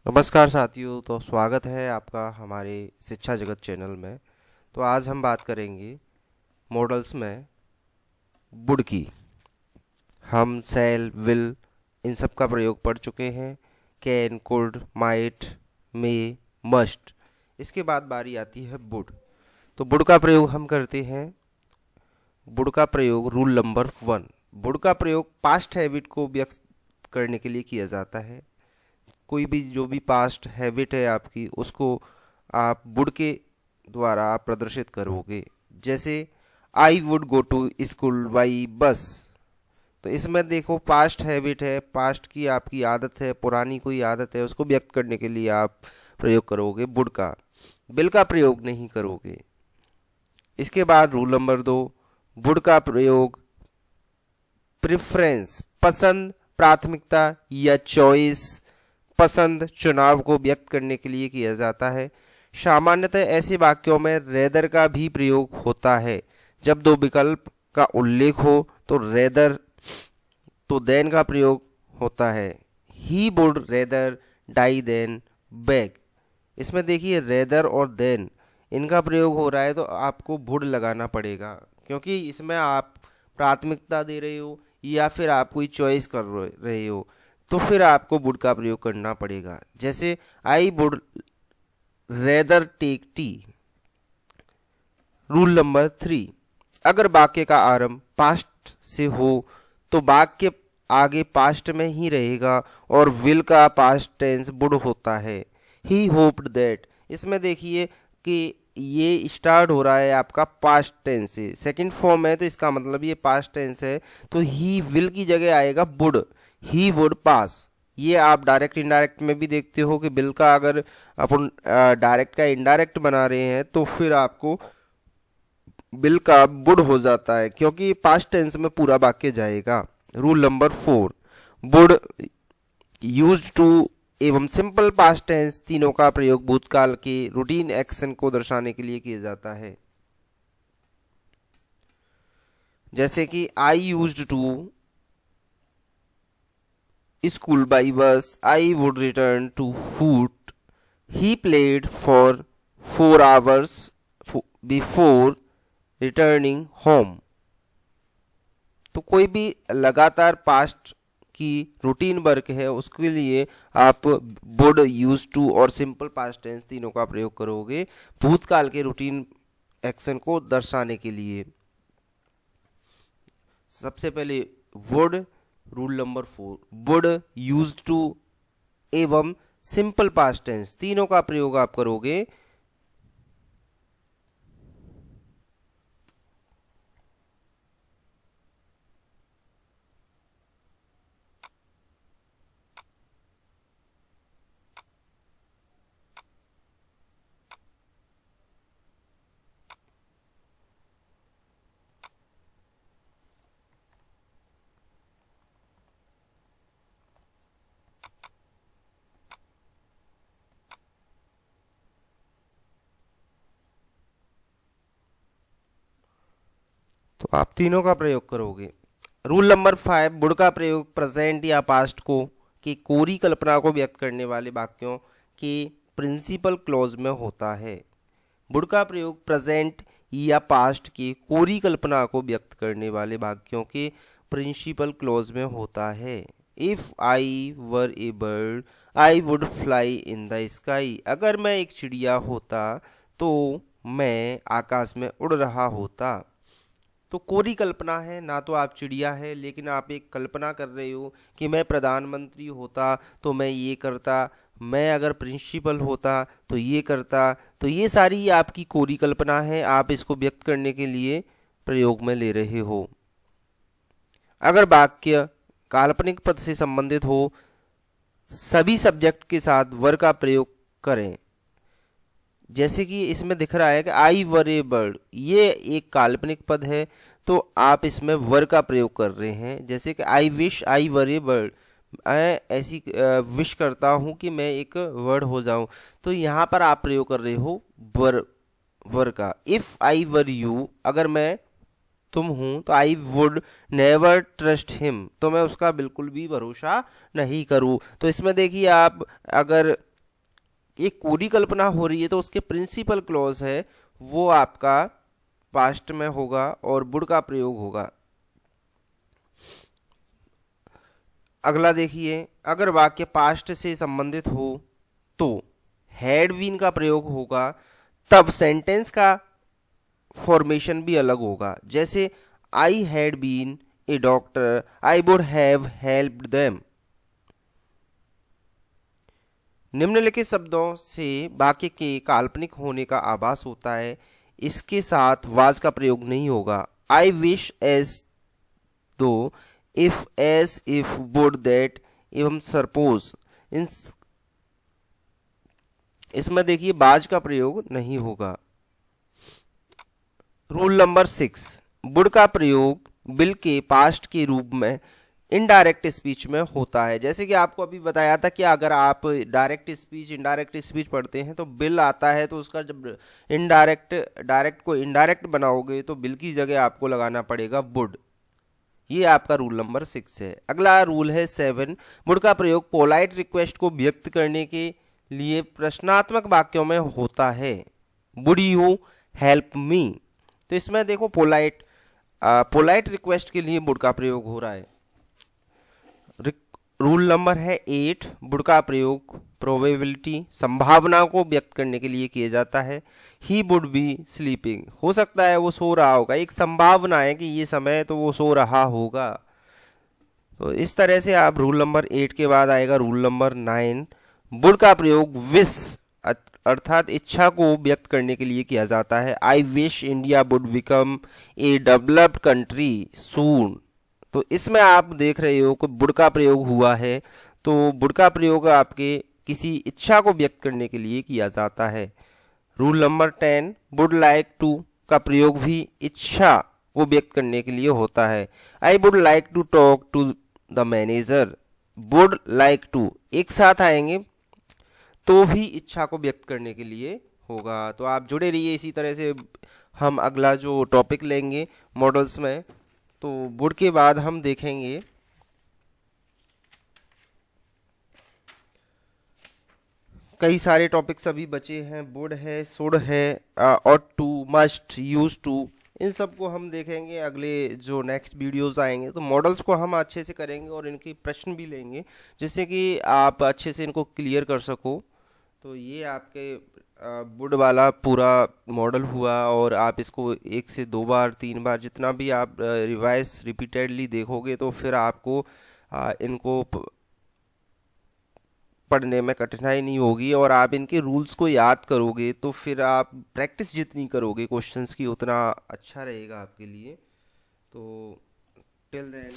नमस्कार साथियों। तो स्वागत है आपका हमारे शिक्षा जगत चैनल में। तो आज हम बात करेंगे मॉडल्स में वुड की। हम शैल, विल इन सब का प्रयोग पढ़ चुके हैं। Can, could, might, may, must. इसके बाद बारी आती है वुड। तो वुड का प्रयोग हम करते हैं। वुड का प्रयोग रूल नंबर 1। वुड का प्रयोग पास्ट हैबिट को व्यक्त करने के लिए किया जाता है। कोई भी जो भी पास्ट हैबिट है आपकी, उसको आप वुड के द्वारा आप प्रदर्शित करोगे। जैसे I would go to school by bus. तो इसमें देखो पास्ट हैबिट है, पास्ट की आपकी आदत है, पुरानी कोई आदत है, उसको व्यक्त करने के लिए आप प्रयोग करोगे वुड का। विल का प्रयोग नहीं करोगे। इसके बाद रूल नंबर 2, वुड का प्रयोग प्रेफरेंस, पसंद, प्राथमिकता या चॉइस, पसंद, चुनाव को व्यक्त करने के लिए किया जाता है। सामान्यतः ऐसे वाक्यों में रेदर का भी प्रयोग होता है। जब दो विकल्प का उल्लेख हो तो रेदर तो देन का प्रयोग होता है। He would rather die than beg. इसमें देखिए रेदर और देन इनका प्रयोग हो रहा है, तो आपको वुड लगाना पड़ेगा, क्योंकि इसमें आप प्राथमिकता दे रहे हो या फिर आप कोई चॉइस कर रहे हो, तो फिर आपको वुड का प्रयोग करना पड़ेगा। जैसे I would rather take tea. Rule number 3, अगर वाक्य का आरंभ पास्ट से हो तो वाक्य आगे पास्ट में ही रहेगा और विल का पास्ट टेंस वुड होता है। ही होप्ड दैट। इसमें देखिए कि ये स्टार्ट हो रहा है आपका पास्ट टेंस से, सेकंड फॉर्म है, तो इसका मतलब ये पास्ट टेंस है। तो ही विल की जगह आएगा वुड। ही वुड पास। ये आप डायरेक्ट इनडायरेक्ट में भी देखते हो कि बिल का अगर अपन डायरेक्ट का इनडायरेक्ट बना रहे हैं तो फिर आपको बिल का वुड हो जाता है, क्योंकि पास्ट टेंस में पूरा वाक्य जाएगा। Rule number 4, would used to एवं सिंपल पास्ट टेंस तीनों का प्रयोग भूतकाल के रूटीन एक्शन को दर्शाने के लिए किया जाता है। जैसे कि I used to school by bus, I would return to foot, he played for 4 hours before returning home. तो कोई भी लगातार पास्ट की रूटीन वर्क है, उसके लिए आप वुड, यूज टू और सिंपल पास्ट टेंस तीनों का प्रयोग करोगे भूतकाल के रूटीन एक्शन को दर्शाने के लिए। सबसे पहले would, rule number 4, would use to एवं सिंपल पास्ट टेंस तीनों का प्रयोग आप करोगे। तो आप तीनों का प्रयोग करोगे। रूल नंबर 5, वुड का प्रयोग प्रेजेंट या पास्ट को की कोरी कल्पना को व्यक्त करने वाले वाक्यों के प्रिंसिपल क्लॉज में होता है। वुड का प्रयोग प्रेजेंट या पास्ट की कोरी कल्पना को व्यक्त करने वाले वाक्यों के प्रिंसिपल क्लॉज में होता है। If I were A bird I would fly in the sky. अगर मैं एक चिड़िया होता तो मैं आकाश में उड़ रहा होता। तो कोरी कल्पना है, ना तो आप चिड़िया है, लेकिन आप एक कल्पना कर रहे हो कि मैं प्रधानमंत्री होता तो मैं ये करता, मैं अगर प्रिंसिपल होता तो ये करता। तो ये सारी आपकी कोरी कल्पना है, आप इसको व्यक्त करने के लिए प्रयोग में ले रहे हो। अगर वाक्य काल्पनिक पद से संबंधित हो, सभी सब्जेक्ट के साथ वर का प्रयोग करें। जैसे कि इसमें दिख रहा है कि आई वर ए बर्ड, ये एक काल्पनिक पद है, तो आप इसमें वर का प्रयोग कर रहे हैं। जैसे कि I wish I were A bird, मैं ऐसी विश करता हूँ कि मैं एक वर्ड हो जाऊं, तो यहाँ पर आप प्रयोग कर रहे हो वर, वर का। इफ़ आई वर यू, अगर मैं तुम हूँ, तो I would never trust him, तो मैं उसका बिल्कुल भी भरोसा नहीं करूँ। तो इसमें देखिए आप अगर एक कोरी कल्पना हो रही है तो उसके प्रिंसिपल क्लॉज है वो आपका पास्ट में होगा और वुड का प्रयोग होगा। अगला देखिए, अगर वाक्य पास्ट से संबंधित हो तो हैड बीन का प्रयोग होगा, तब सेंटेंस का फॉर्मेशन भी अलग होगा। जैसे I had been a doctor, I would have helped them. निम्नलिखित शब्दों से वाक्य के काल्पनिक होने का आभास होता है। इसके साथ वाज का प्रयोग नहीं होगा। I wish as though, if as, if, would, that एवं सपोज, इन इसमें देखिए बाज का प्रयोग नहीं होगा। रूल नंबर 6, वुड का प्रयोग बिल के पास्ट के रूप में इनडायरेक्ट स्पीच में होता है। जैसे कि आपको अभी बताया था कि अगर आप डायरेक्ट स्पीच इनडायरेक्ट स्पीच पढ़ते हैं तो बिल आता है, तो उसका जब डायरेक्ट को इनडायरेक्ट बनाओगे तो बिल की जगह आपको लगाना पड़ेगा वुड। ये आपका रूल नंबर 6 है। अगला रूल है 7, वुड का प्रयोग पोलाइट रिक्वेस्ट को व्यक्त करने के लिए प्रश्नात्मक वाक्यों में होता है। वुड यू हेल्प मी, तो इसमें देखो पोलाइट रिक्वेस्ट के लिए वुड का प्रयोग हो रहा है। रूल नंबर है 8, वुड का प्रयोग प्रोबेबिलिटी संभावना को व्यक्त करने के लिए किया जाता है। ही वुड बी स्लीपिंग, हो सकता है वो सो रहा होगा, एक संभावना है कि ये समय तो वो सो रहा होगा। तो इस तरह से आप रूल नंबर 8 के बाद आएगा रूल नंबर 9, वुड का प्रयोग विश अर्थात इच्छा को व्यक्त करने के लिए किया जाता है। I wish India would become a developed country soon. तो इसमें आप देख रहे हो कि वुड का प्रयोग हुआ है, तो वुड का प्रयोग आपके किसी इच्छा को व्यक्त करने के लिए किया जाता है। Rule number 10, would like to का प्रयोग भी इच्छा को व्यक्त करने के लिए होता है। I would like to talk to the manager, would like to एक साथ आएंगे तो भी इच्छा को व्यक्त करने के लिए होगा। तो आप जुड़े रहिए, इसी तरह से हम अगला जो टॉपिक लेंगे मॉडल्स में, तो वुड के बाद हम देखेंगे कई सारे टॉपिक्स अभी बचे हैं। वुड है, शुड है, ought to, must, use to, इन सब को हम देखेंगे अगले जो नेक्स्ट वीडियोस आएंगे। तो मॉडल्स को हम अच्छे से करेंगे और इनके प्रश्न भी लेंगे जिससे कि आप अच्छे से इनको क्लियर कर सको। तो ये आपके वुड वाला पूरा मॉडल हुआ, और आप इसको 1 से 2 बार 3 बार जितना भी आप रिवाइज रिपीटेडली देखोगे तो फिर आपको इनको पढ़ने में कठिनाई नहीं होगी, और आप इनके रूल्स को याद करोगे तो फिर आप प्रैक्टिस जितनी करोगे क्वेश्चंस की उतना अच्छा रहेगा आपके लिए। तो टिल देन